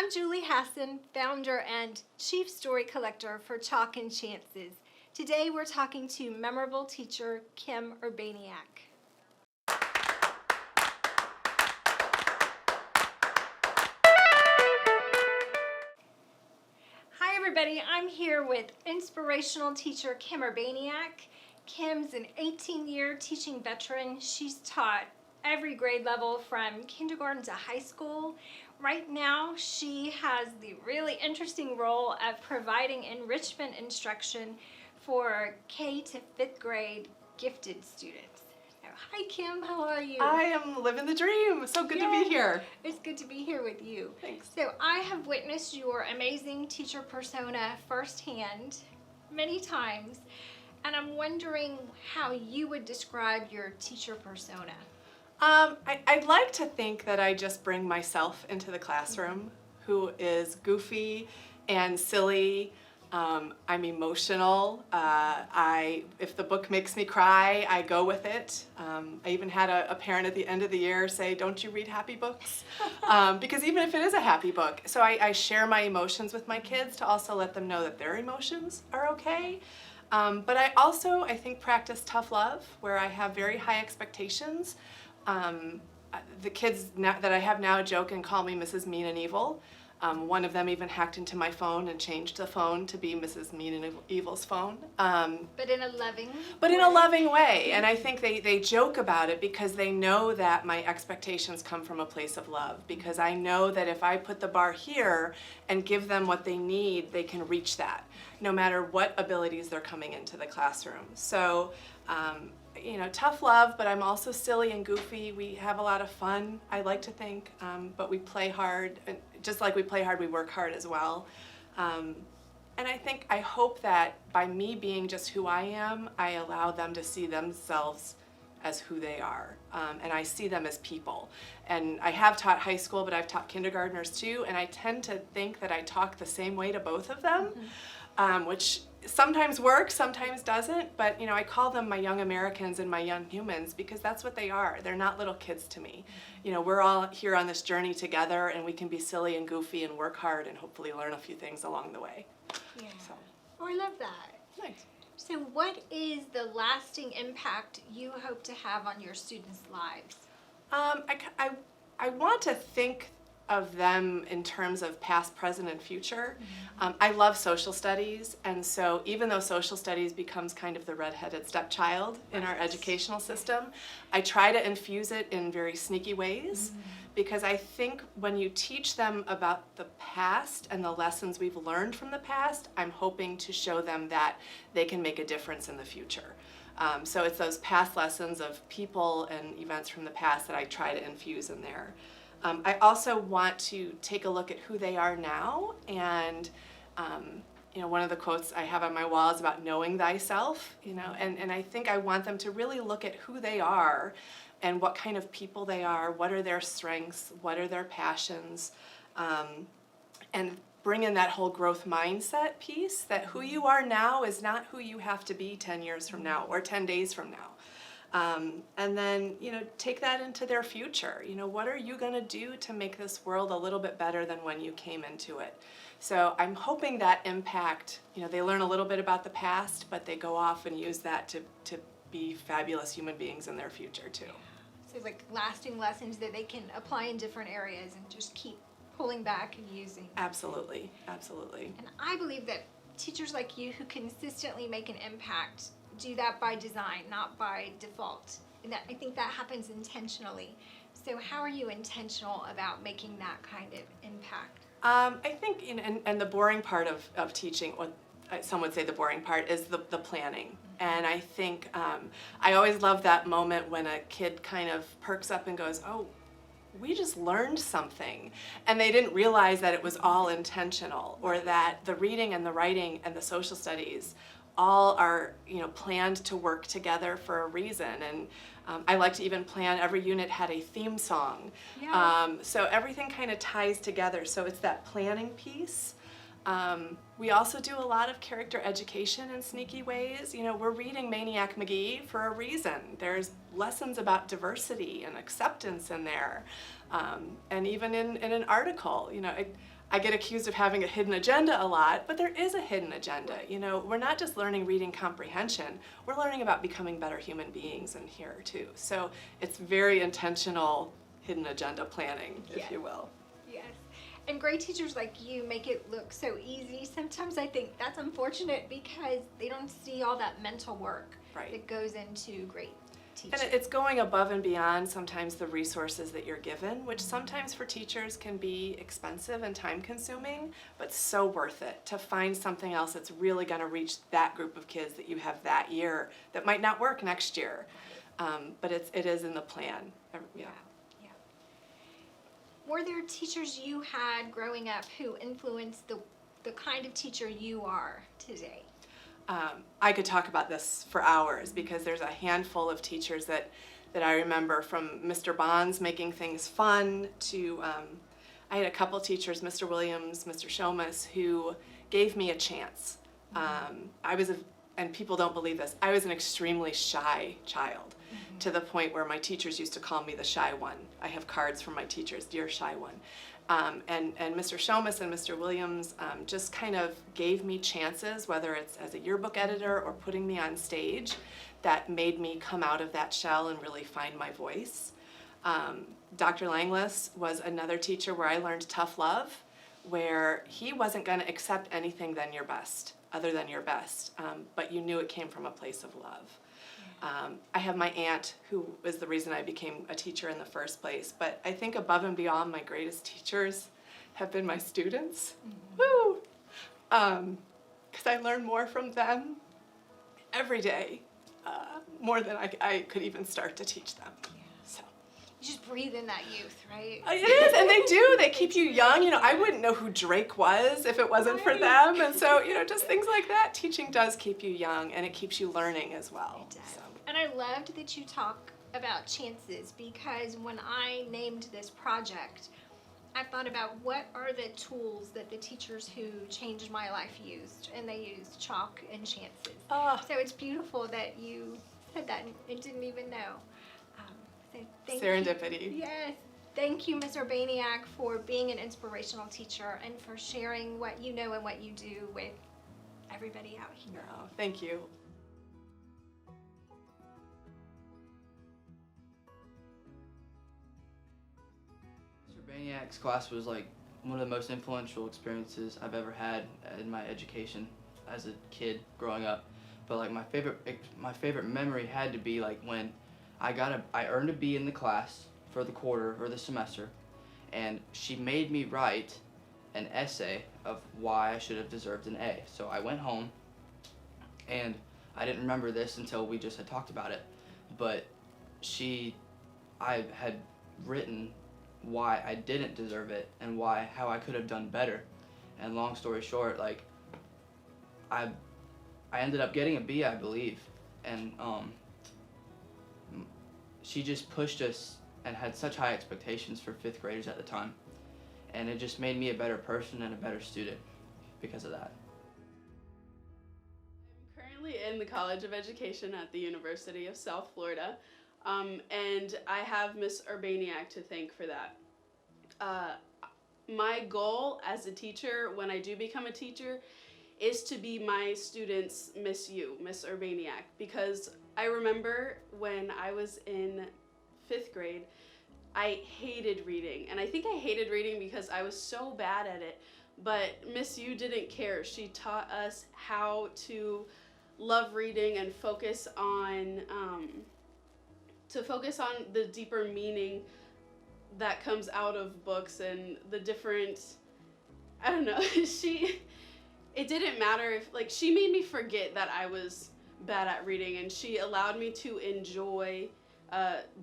I'm Julie Hasson, founder and chief story collector for Chalk and Chances. Today we're talking to memorable teacher Kim Urbaniak. Hi everybody, I'm here with inspirational teacher Kim Urbaniak. Kim's an 18-year teaching veteran. She's taught every grade level from kindergarten to high school. Right now, she has the really interesting role of providing enrichment instruction for K to 5th grade gifted students. So, hi Kim, how are you? I am living the dream. So good to be here. It's good to be here with you. Thanks. So I have witnessed your amazing teacher persona firsthand many times, and I'm wondering how you would describe your teacher persona. I'd like to think that I just bring myself into the classroom, who is goofy and silly. I'm emotional. If the book makes me cry, I go with it. I even had a parent at the end of the year say, "Don't you read happy books?" Because even if it is a happy book. So I share my emotions with my kids to also let them know that their emotions are okay. But I also, I think, practice tough love, where I have very high expectations. The kids that I have now joke and call me Mrs. Mean and Evil. One of them even hacked into my phone and changed the phone to be Mrs. Mean and Evil's phone. But in a loving in a loving way. And I think they joke about it because they know that my expectations come from a place of love. Because I know that if I put the bar here and give them what they need, they can reach that, no matter what abilities they're coming into the classroom. So, tough love, but I'm also silly and goofy. We have a lot of fun, I like to think, but we play hard. And just like we play hard, we work hard as well. And I hope that by me being just who I am, I allow them to see themselves as who they are. And I see them as people. And I have taught high school, but I've taught kindergartners too, and I tend to think that I talk the same way to both of them, which sometimes works, sometimes doesn't, but I call them my young Americans and my young humans because that's what they are. They're not little kids to me. We're all here on this journey together, and we can be silly and goofy and work hard and hopefully learn a few things along the way. Yeah. So. Oh, I love that. Nice. So what is the lasting impact you hope to have on your students' lives? I want to think of them in terms of past, present, and future. I love social studies, and so even though social studies becomes kind of the redheaded stepchild in our educational system, I try to infuse it in very sneaky ways, because I think when you teach them about the past and the lessons we've learned from the past, I'm hoping to show them that they can make a difference in the future. So it's those past lessons of people and events from the past that I try to infuse in there. I also want to take a look at who they are now, and one of the quotes I have on my wall is about knowing thyself, and I think I want them to really look at who they are and what kind of people they are, what are their strengths, what are their passions, and bring in that whole growth mindset piece, that who you are now is not who you have to be 10 years from now or 10 days from now. And then, take that into their future. What are you going to do to make this world a little bit better than when you came into it? So I'm hoping that impact, they learn a little bit about the past, but they go off and use that to be fabulous human beings in their future too. So like lasting lessons that they can apply in different areas and just keep pulling back and using. Absolutely, absolutely. And I believe that teachers like you who consistently make an impact do that by design, not by default. And I think that happens intentionally. So how are you intentional about making that kind of impact? I think, and the boring part of teaching, or some would say the boring part, is the planning. And I think I always love that moment when a kid kind of perks up and goes, "Oh, we just learned something," and they didn't realize that it was all intentional, or that the reading and the writing and the social studies all are planned to work together for a reason. And I like to even plan, every unit had a theme song. Yeah. So everything kind of ties together. So it's that planning piece. We also do a lot of character education in sneaky ways. We're reading Maniac McGee for a reason. There's lessons about diversity and acceptance in there. And even in an article, I get accused of having a hidden agenda a lot, but there is a hidden agenda. You know, we're not just learning reading comprehension, we're learning about becoming better human beings in here too. So it's very intentional hidden agenda planning, if you will. Yes. And great teachers like you make it look so easy. Sometimes I think that's unfortunate because they don't see all that mental work that goes into great teaching. And it's going above and beyond sometimes the resources that you're given, which sometimes for teachers can be expensive and time consuming, but so worth it to find something else that's really going to reach that group of kids that you have that year that might not work next year. But it is in the plan. Yeah. Were there teachers you had growing up who influenced the kind of teacher you are today? I could talk about this for hours because there's a handful of teachers that I remember, from Mr. Bonds making things fun to, I had a couple teachers, Mr. Williams, Mr. Shomas, who gave me a chance. And people don't believe this, I was an extremely shy child. To the point where my teachers used to call me the shy one. I have cards from my teachers, dear shy one. And Mr. Shomas and Mr. Williams just kind of gave me chances, whether it's as a yearbook editor or putting me on stage, that made me come out of that shell and really find my voice. Dr. Langless was another teacher where I learned tough love, where he wasn't going to accept anything other than your best, but you knew it came from a place of love. I have my aunt, who is the reason I became a teacher in the first place, but I think above and beyond, my greatest teachers have been my students. Woo! Because I learn more from them every day, more than I could even start to teach them. So. You just breathe in that youth, right? It is, and they do. They keep you young. You know, I wouldn't know who Drake was if it wasn't for them, and so, you know, just things like that. Teaching does keep you young, and it keeps you learning as well. It does. So. And I loved that you talk about chances, because when I named this project, I thought about what are the tools that the teachers who changed my life used, and they used chalk and chances. Oh. So it's beautiful that you said that and didn't even know. So thank Serendipity. You. Yes. Thank you, Ms. Urbaniak, for being an inspirational teacher and for sharing what you know and what you do with everybody out here. Oh, thank you. Urbaniak's class was like one of the most influential experiences I've ever had in my education as a kid growing up. But like my favorite memory had to be like when I earned a B in the class for the quarter or the semester, and she made me write an essay of why I should have deserved an A. So I went home, and I didn't remember this until we just had talked about it, but I had written why I didn't deserve it and how I could have done better. And long story short, like I ended up getting a B, I believe, and she just pushed us and had such high expectations for 5th graders at the time, and it just made me a better person and a better student because of that. I'm currently in the College of Education at the University of South Florida, and I have Miss Urbaniak to thank for that. My goal as a teacher, when I do become a teacher, is to be my students' Miss Urbaniak, because I remember when I was in 5th grade, I hated reading, and I think I hated reading because I was so bad at it, but Miss U didn't care. She taught us how to love reading and focus on the deeper meaning that comes out of books and the different, I don't know, it didn't matter if, like, she made me forget that I was bad at reading, and she allowed me to enjoy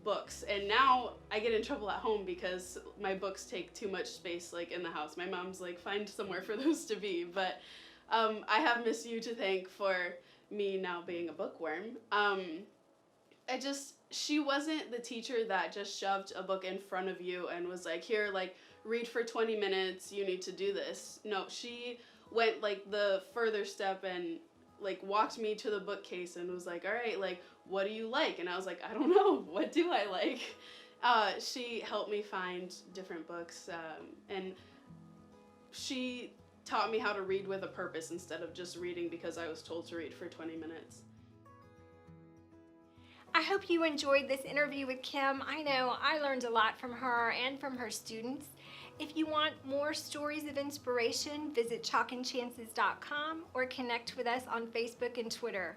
books. And now I get in trouble at home because my books take too much space, like, in the house. My mom's like, find somewhere for those to be. But I have Miss U to thank for me now being a bookworm. She wasn't the teacher that just shoved a book in front of you and was like, here, like, read for 20 minutes, you need to do this. No, she went, like, the further step and, like, walked me to the bookcase and was like, all right, like, what do you like? And I was like, I don't know, what do I like? She helped me find different books, and she taught me how to read with a purpose instead of just reading because I was told to read for 20 minutes. I hope you enjoyed this interview with Kim. I know I learned a lot from her and from her students. If you want more stories of inspiration, visit chalkandchances.com or connect with us on Facebook and Twitter.